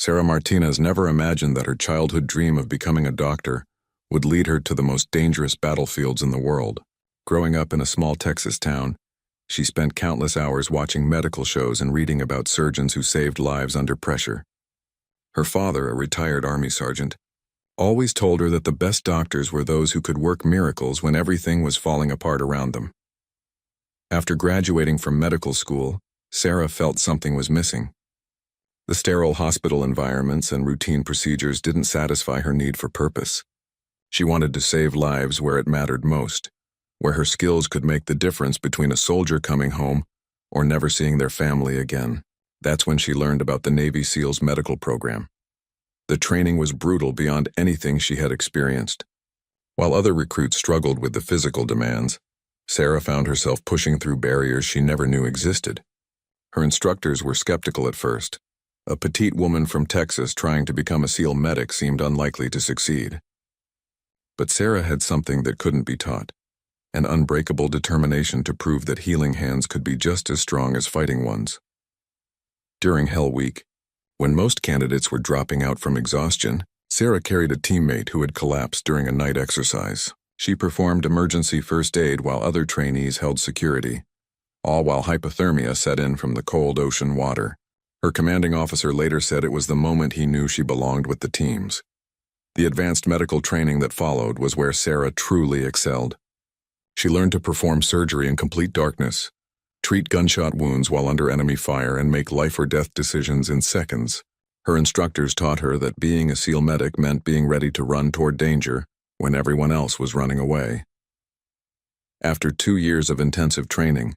Sarah Martinez never imagined that her childhood dream of becoming a doctor would lead her to the most dangerous battlefields in the world. Growing up in a small Texas town, she spent countless hours watching medical shows and reading about surgeons who saved lives under pressure. Her father, a retired Army sergeant, always told her that the best doctors were those who could work miracles when everything was falling apart around them. After graduating from medical school, Sarah felt something was missing. The sterile hospital environments and routine procedures didn't satisfy her need for purpose. She wanted to save lives where it mattered most, where her skills could make the difference between a soldier coming home or never seeing their family again. That's when she learned about the Navy SEALs medical program. The training was brutal beyond anything she had experienced. While other recruits struggled with the physical demands, Sarah found herself pushing through barriers she never knew existed. Her instructors were skeptical at first. A petite woman from Texas trying to become a SEAL medic seemed unlikely to succeed. But Sarah had something that couldn't be taught, an unbreakable determination to prove that healing hands could be just as strong as fighting ones. During Hell Week, when most candidates were dropping out from exhaustion, Sarah carried a teammate who had collapsed during a night exercise. She performed emergency first aid while other trainees held security, all while hypothermia set in from the cold ocean water. Her commanding officer later said it was the moment he knew she belonged with the teams. The advanced medical training that followed was where Sarah truly excelled. She learned to perform surgery in complete darkness, treat gunshot wounds while under enemy fire, and make life-or-death decisions in seconds. Her instructors taught her that being a SEAL medic meant being ready to run toward danger when everyone else was running away. After 2 years of intensive training,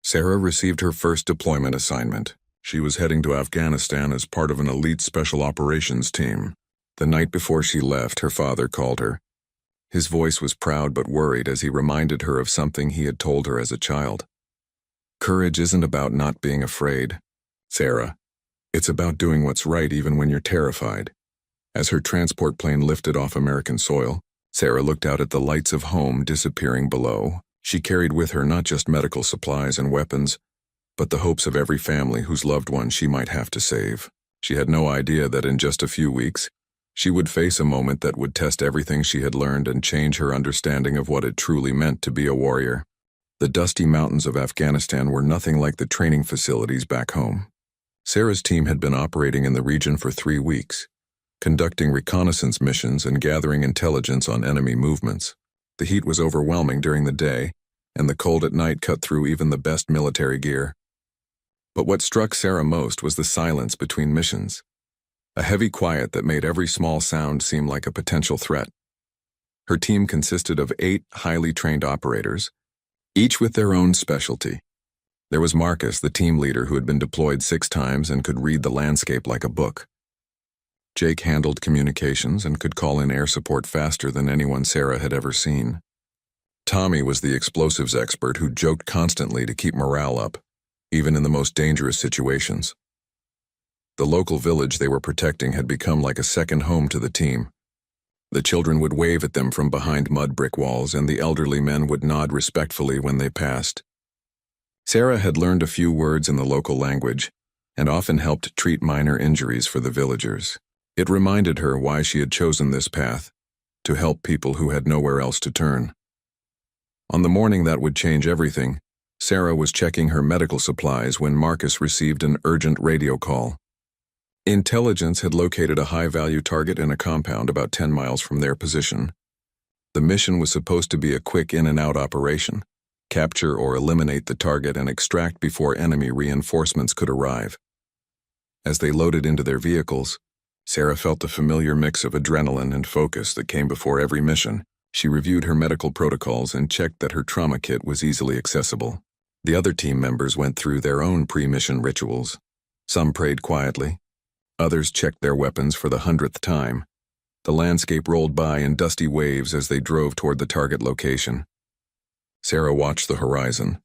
Sarah received her first deployment assignment. She was heading to Afghanistan as part of an elite special operations team. The night before she left, her father called her. His voice was proud but worried as he reminded her of something he had told her as a child. Courage isn't about not being afraid, Sarah. It's about doing what's right even when you're terrified. As her transport plane lifted off American soil, Sarah looked out at the lights of home disappearing below. She carried with her not just medical supplies and weapons, but the hopes of every family whose loved one she might have to save. She had no idea that in just a few weeks, she would face a moment that would test everything she had learned and change her understanding of what it truly meant to be a warrior. The dusty mountains of Afghanistan were nothing like the training facilities back home. Sarah's team had been operating in the region for 3 weeks, conducting reconnaissance missions and gathering intelligence on enemy movements. The heat was overwhelming during the day, and the cold at night cut through even the best military gear. But what struck Sarah most was the silence between missions, a heavy quiet that made every small sound seem like a potential threat. Her team consisted of 8 highly trained operators, each with their own specialty. There was Marcus, the team leader who had been deployed 6 times and could read the landscape like a book. Jake handled communications and could call in air support faster than anyone Sarah had ever seen. Tommy was the explosives expert who joked constantly to keep morale up, even in the most dangerous situations. The local village they were protecting had become like a second home to the team. The children would wave at them from behind mud brick walls, and the elderly men would nod respectfully when they passed. Sarah had learned a few words in the local language and often helped treat minor injuries for the villagers. It reminded her why she had chosen this path, to help people who had nowhere else to turn. On the morning that would change everything, Sarah was checking her medical supplies when Marcus received an urgent radio call. Intelligence had located a high-value target in a compound about 10 miles from their position. The mission was supposed to be a quick in-and-out operation, capture or eliminate the target and extract before enemy reinforcements could arrive. As they loaded into their vehicles, Sarah felt the familiar mix of adrenaline and focus that came before every mission. She reviewed her medical protocols and checked that her trauma kit was easily accessible. The other team members went through their own pre-mission rituals. Some prayed quietly. Others checked their weapons for the 100th time. The landscape rolled by in dusty waves as they drove toward the target location. Sarah watched the horizon,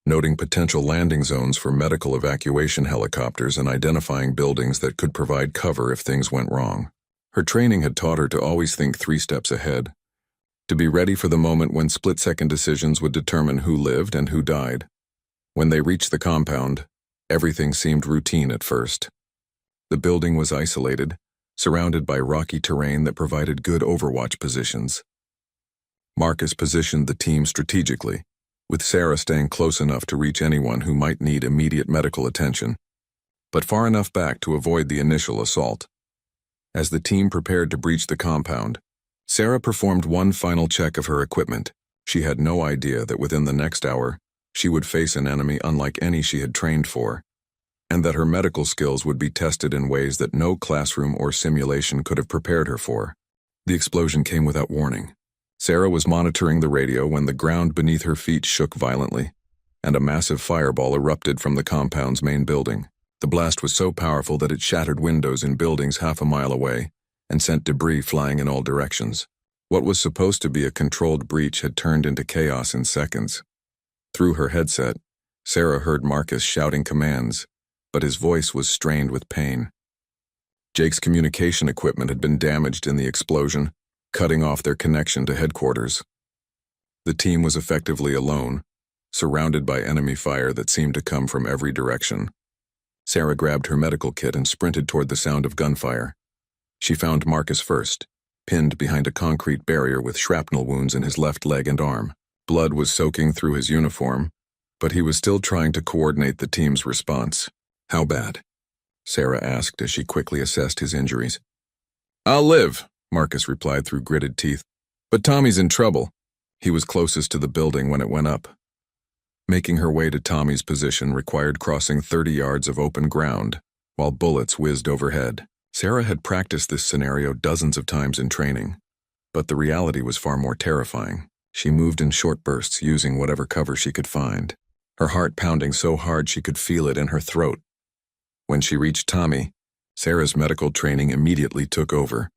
noting potential landing zones for medical evacuation helicopters and identifying buildings that could provide cover if things went wrong. Her training had taught her to always think 3 steps ahead, to be ready for the moment when split-second decisions would determine who lived and who died. When they reached the compound, everything seemed routine at first. The building was isolated, surrounded by rocky terrain that provided good overwatch positions. Marcus positioned the team strategically, with Sarah staying close enough to reach anyone who might need immediate medical attention, but far enough back to avoid the initial assault. As the team prepared to breach the compound, Sarah performed one final check of her equipment. She had no idea that within the next hour, she would face an enemy unlike any she had trained for, and that her medical skills would be tested in ways that no classroom or simulation could have prepared her for. The explosion came without warning. Sarah was monitoring the radio when the ground beneath her feet shook violently, and a massive fireball erupted from the compound's main building. The blast was so powerful that it shattered windows in buildings half a mile away and sent debris flying in all directions. What was supposed to be a controlled breach had turned into chaos in seconds. Through her headset, Sarah heard Marcus shouting commands, but his voice was strained with pain. Jake's communication equipment had been damaged in the explosion, cutting off their connection to headquarters. The team was effectively alone, surrounded by enemy fire that seemed to come from every direction. Sarah grabbed her medical kit and sprinted toward the sound of gunfire. She found Marcus first, pinned behind a concrete barrier with shrapnel wounds in his left leg and arm. Blood was soaking through his uniform, but he was still trying to coordinate the team's response. "How bad?" Sarah asked as she quickly assessed his injuries. "I'll live," Marcus replied through gritted teeth. "But Tommy's in trouble." He was closest to the building when it went up. Making her way to Tommy's position required crossing 30 yards of open ground, while bullets whizzed overhead. Sarah had practiced this scenario dozens of times in training, but the reality was far more terrifying. She moved in short bursts, using whatever cover she could find, her heart pounding so hard she could feel it in her throat. When she reached Tommy, Sarah's medical training immediately took over,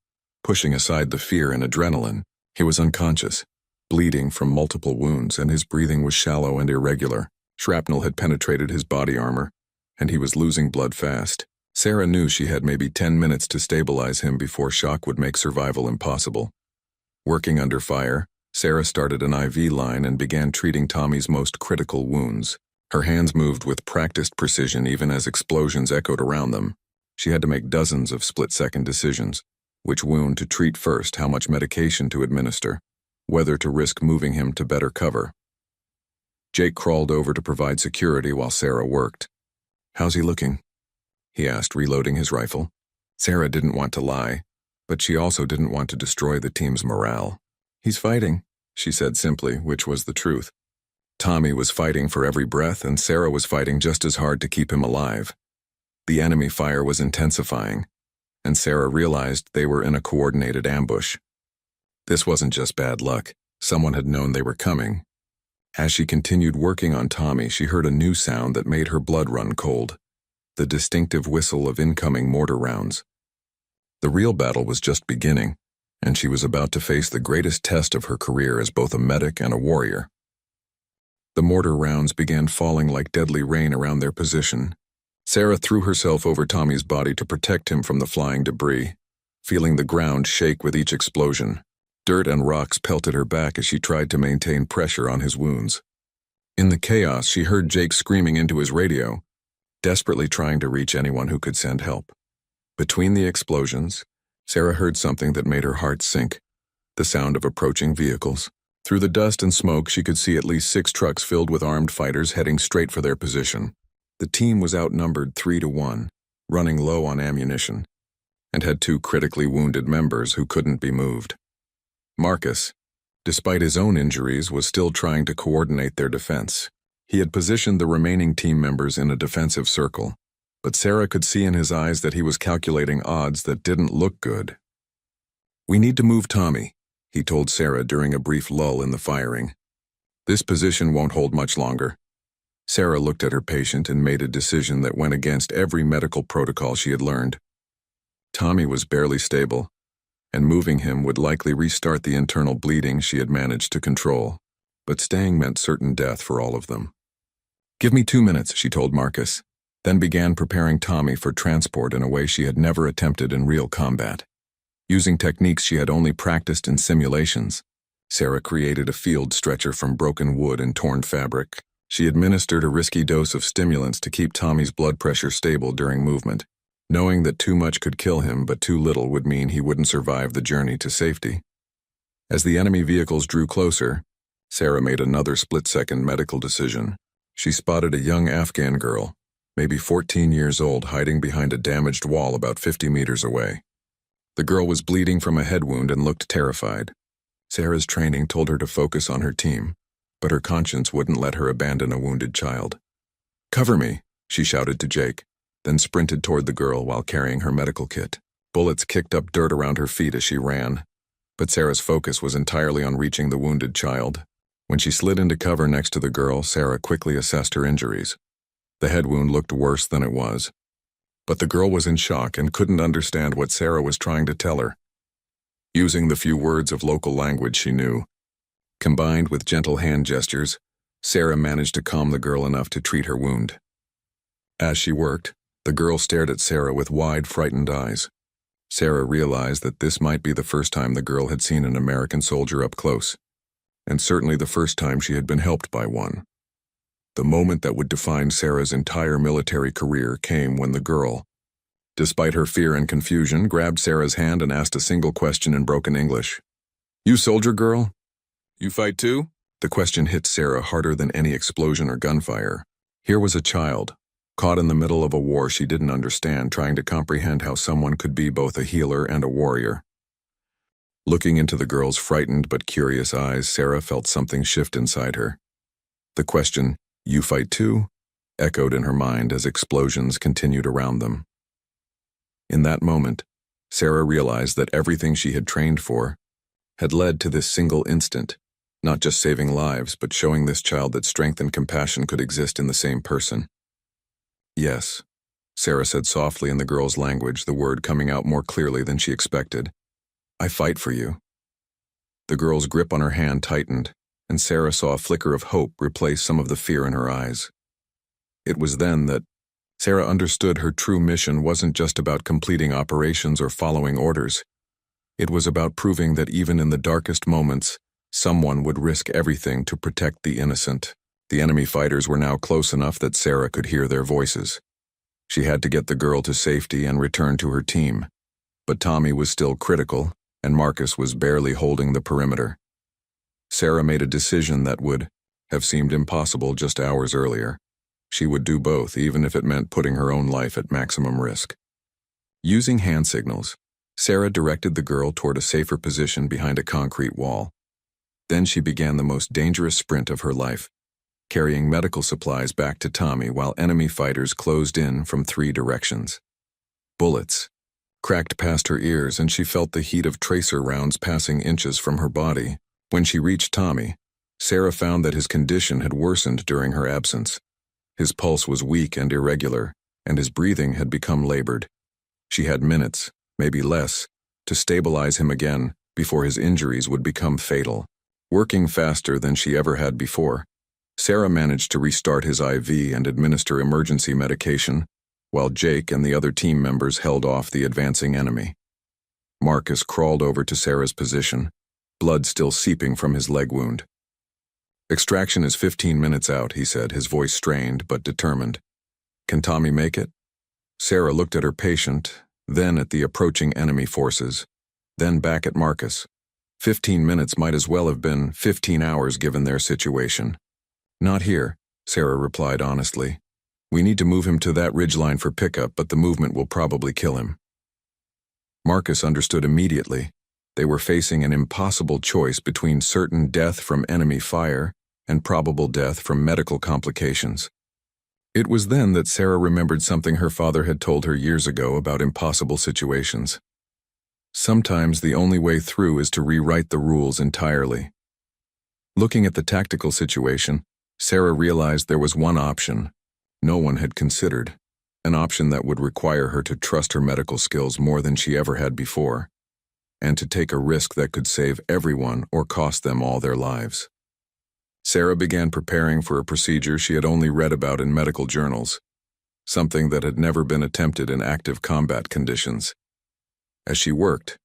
pushing aside the fear and adrenaline. He was unconscious, bleeding from multiple wounds, and his breathing was shallow and irregular. Shrapnel had penetrated his body armor, and he was losing blood fast. Sarah knew she had maybe 10 minutes to stabilize him before shock would make survival impossible. Working under fire, Sarah started an IV line and began treating Tommy's most critical wounds. Her hands moved with practiced precision even as explosions echoed around them. She had to make dozens of split-second decisions: which wound to treat first, how much medication to administer, whether to risk moving him to better cover. Jake crawled over to provide security while Sarah worked. "How's he looking?" he asked, reloading his rifle. Sarah didn't want to lie, but she also didn't want to destroy the team's morale. "He's fighting," she said simply, which was the truth. Tommy was fighting for every breath, and Sarah was fighting just as hard to keep him alive. The enemy fire was intensifying, and Sarah realized they were in a coordinated ambush. This wasn't just bad luck. Someone had known they were coming. As she continued working on Tommy, she heard a new sound that made her blood run cold: the distinctive whistle of incoming mortar rounds. The real battle was just beginning, and she was about to face the greatest test of her career as both a medic and a warrior. The mortar rounds began falling like deadly rain around their position. Sarah threw herself over Tommy's body to protect him from the flying debris, feeling the ground shake with each explosion. Dirt and rocks pelted her back as she tried to maintain pressure on his wounds. In the chaos, she heard Jake screaming into his radio, desperately trying to reach anyone who could send help. Between the explosions, Sarah heard something that made her heart sink: the sound of approaching vehicles. Through the dust and smoke, she could see at least 6 trucks filled with armed fighters heading straight for their position. The team was outnumbered 3-1, running low on ammunition, and had 2 critically wounded members who couldn't be moved. Marcus, despite his own injuries, was still trying to coordinate their defense. He had positioned the remaining team members in a defensive circle, but Sarah could see in his eyes that he was calculating odds that didn't look good. "We need to move Tommy," he told Sarah during a brief lull in the firing. "This position won't hold much longer." Sarah looked at her patient and made a decision that went against every medical protocol she had learned. Tommy was barely stable, and moving him would likely restart the internal bleeding she had managed to control, but staying meant certain death for all of them. "Give me 2 minutes," she told Marcus, then began preparing Tommy for transport in a way she had never attempted in real combat. Using techniques she had only practiced in simulations, Sarah created a field stretcher from broken wood and torn fabric. She administered a risky dose of stimulants to keep Tommy's blood pressure stable during movement. knowing that too much could kill him but too little would mean he wouldn't survive the journey to safety. As the enemy vehicles drew closer, Sarah made another split-second medical decision. She spotted a young Afghan girl, maybe 14 years old, hiding behind a damaged wall about 50 meters away. The girl was bleeding from a head wound and looked terrified. Sarah's training told her to focus on her team, but her conscience wouldn't let her abandon a wounded child. "Cover me," she shouted to Jake, then sprinted toward the girl while carrying her medical kit. Bullets kicked up dirt around her feet as she ran, but Sarah's focus was entirely on reaching the wounded child. When she slid into cover next to the girl, Sarah quickly assessed her injuries. The head wound looked worse than it was, but the girl was in shock and couldn't understand what Sarah was trying to tell her. Using the few words of local language she knew, combined with gentle hand gestures, Sarah managed to calm the girl enough to treat her wound. As she worked, the girl stared at Sarah with wide, frightened eyes. Sarah realized that this might be the first time the girl had seen an American soldier up close, and certainly the first time she had been helped by one. The moment that would define Sarah's entire military career came when the girl, despite her fear and confusion, grabbed Sarah's hand and asked a single question in broken English. "You soldier girl? You fight too?" The question hit Sarah harder than any explosion or gunfire. Here was a child, caught in the middle of a war she didn't understand, trying to comprehend how someone could be both a healer and a warrior. Looking into the girl's frightened but curious eyes, Sarah felt something shift inside her. The question, "You fight too?" echoed in her mind as explosions continued around them. In that moment, Sarah realized that everything she had trained for had led to this single instant, not just saving lives, but showing this child that strength and compassion could exist in the same person. "Yes," Sarah said softly in the girl's language, the word coming out more clearly than she expected. "I fight for you." The girl's grip on her hand tightened, and Sarah saw a flicker of hope replace some of the fear in her eyes. It was then that Sarah understood her true mission wasn't just about completing operations or following orders. It was about proving that even in the darkest moments, someone would risk everything to protect the innocent. The enemy fighters were now close enough that Sarah could hear their voices. She had to get the girl to safety and return to her team. But Tommy was still critical, and Marcus was barely holding the perimeter. Sarah made a decision that would have seemed impossible just hours earlier. She would do both, even if it meant putting her own life at maximum risk. Using hand signals, Sarah directed the girl toward a safer position behind a concrete wall. Then she began the most dangerous sprint of her life, carrying medical supplies back to Tommy while enemy fighters closed in from 3 directions. Bullets cracked past her ears, and she felt the heat of tracer rounds passing inches from her body. When she reached Tommy, Sarah found that his condition had worsened during her absence. His pulse was weak and irregular, and his breathing had become labored. She had minutes, maybe less, to stabilize him again before his injuries would become fatal. Working faster than she ever had before, Sarah managed to restart his IV and administer emergency medication, while Jake and the other team members held off the advancing enemy. Marcus crawled over to Sarah's position, blood still seeping from his leg wound. "Extraction is 15 minutes out," he said, his voice strained but determined. "Can Tommy make it?" Sarah looked at her patient, then at the approaching enemy forces, then back at Marcus. 15 minutes might as well have been 15 hours given their situation. "Not here," Sarah replied honestly. "We need to move him to that ridgeline for pickup, but the movement will probably kill him." Marcus understood immediately. They were facing an impossible choice between certain death from enemy fire and probable death from medical complications. It was then that Sarah remembered something her father had told her years ago about impossible situations. Sometimes the only way through is to rewrite the rules entirely. Looking at the tactical situation, Sarah realized there was one option no one had considered, an option that would require her to trust her medical skills more than she ever had before, and to take a risk that could save everyone or cost them all their lives. Sarah began preparing for a procedure she had only read about in medical journals, something that had never been attempted in active combat conditions. As she worked,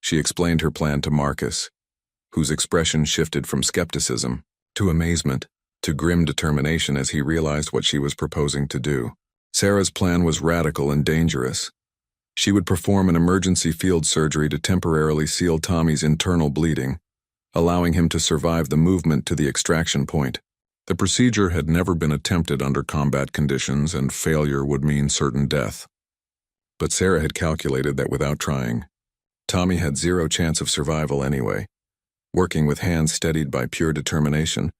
she explained her plan to Marcus, whose expression shifted from skepticism to amazement to grim determination as he realized what she was proposing to do. Sarah's plan was radical and dangerous. She would perform an emergency field surgery to temporarily seal Tommy's internal bleeding, allowing him to survive the movement to the extraction point. The procedure had never been attempted under combat conditions, and failure would mean certain death. But Sarah had calculated that without trying, Tommy had zero chance of survival anyway. Working with hands steadied by pure determination,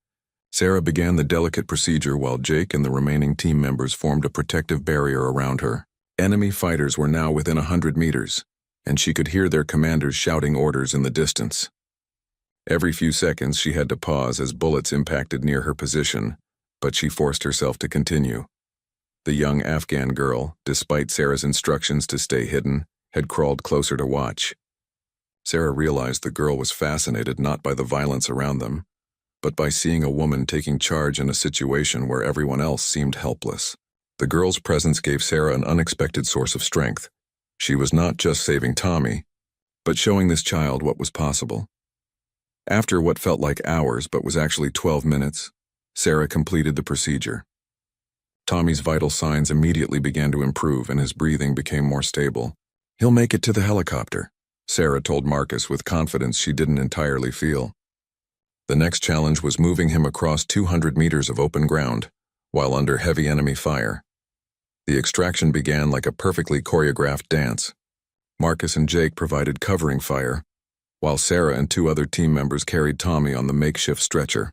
Sarah began the delicate procedure while Jake and the remaining team members formed a protective barrier around her. Enemy fighters were now within 100 meters, and she could hear their commanders shouting orders in the distance. Every few seconds she had to pause as bullets impacted near her position, but she forced herself to continue. The young Afghan girl, despite Sarah's instructions to stay hidden, had crawled closer to watch. Sarah realized the girl was fascinated not by the violence around them, but by seeing a woman taking charge in a situation where everyone else seemed helpless. The girl's presence gave Sarah an unexpected source of strength. She was not just saving Tommy, but showing this child what was possible. After what felt like hours but was actually 12 minutes, Sarah completed the procedure. Tommy's vital signs immediately began to improve and his breathing became more stable. "He'll make it to the helicopter," Sarah told Marcus with confidence she didn't entirely feel. The next challenge was moving him across 200 meters of open ground, while under heavy enemy fire. The extraction began like a perfectly choreographed dance. Marcus and Jake provided covering fire, while Sarah and 2 other team members carried Tommy on the makeshift stretcher.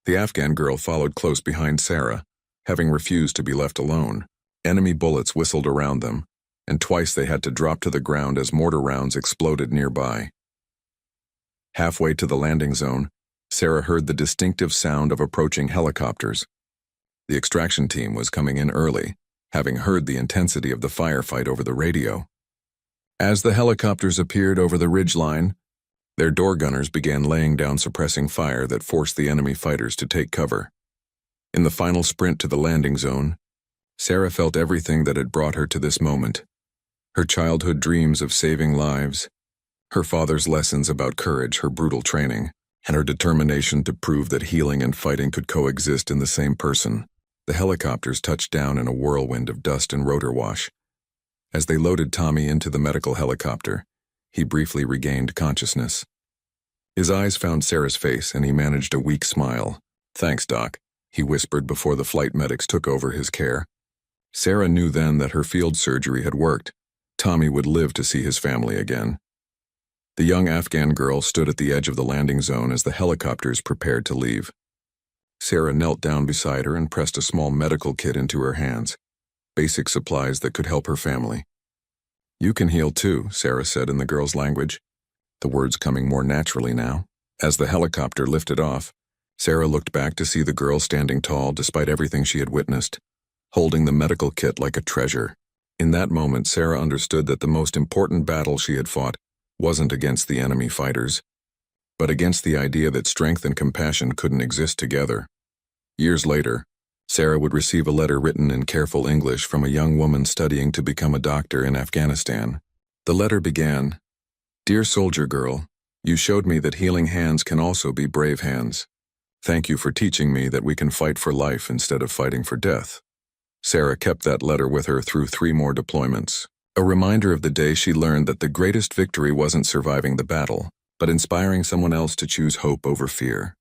The Afghan girl followed close behind Sarah, having refused to be left alone. Enemy bullets whistled around them, and twice they had to drop to the ground as mortar rounds exploded nearby. Halfway to the landing zone, Sarah heard the distinctive sound of approaching helicopters. The extraction team was coming in early, having heard the intensity of the firefight over the radio. As the helicopters appeared over the ridgeline, their door gunners began laying down suppressing fire that forced the enemy fighters to take cover. In the final sprint to the landing zone, Sarah felt everything that had brought her to this moment. Her childhood dreams of saving lives, her father's lessons about courage, her brutal training, and her determination to prove that healing and fighting could coexist in the same person. The helicopters touched down in a whirlwind of dust and rotor wash. As they loaded Tommy into the medical helicopter, he briefly regained consciousness. His eyes found Sarah's face and he managed a weak smile. "Thanks, Doc," he whispered before the flight medics took over his care. Sarah knew then that her field surgery had worked. Tommy would live to see his family again. The young Afghan girl stood at the edge of the landing zone as the helicopters prepared to leave. Sarah knelt down beside her and pressed a small medical kit into her hands, basic supplies that could help her family. "You can heal too," Sarah said in the girl's language, the words coming more naturally now. As the helicopter lifted off, Sarah looked back to see the girl standing tall despite everything she had witnessed, holding the medical kit like a treasure. In that moment, Sarah understood that the most important battle she had fought wasn't against the enemy fighters, but against the idea that strength and compassion couldn't exist together. Years later, Sarah would receive a letter written in careful English from a young woman studying to become a doctor in Afghanistan. The letter began, "Dear soldier girl, you showed me that healing hands can also be brave hands. Thank you for teaching me that we can fight for life instead of fighting for death." Sarah kept that letter with her through 3 more deployments, a reminder of the day she learned that the greatest victory wasn't surviving the battle, but inspiring someone else to choose hope over fear.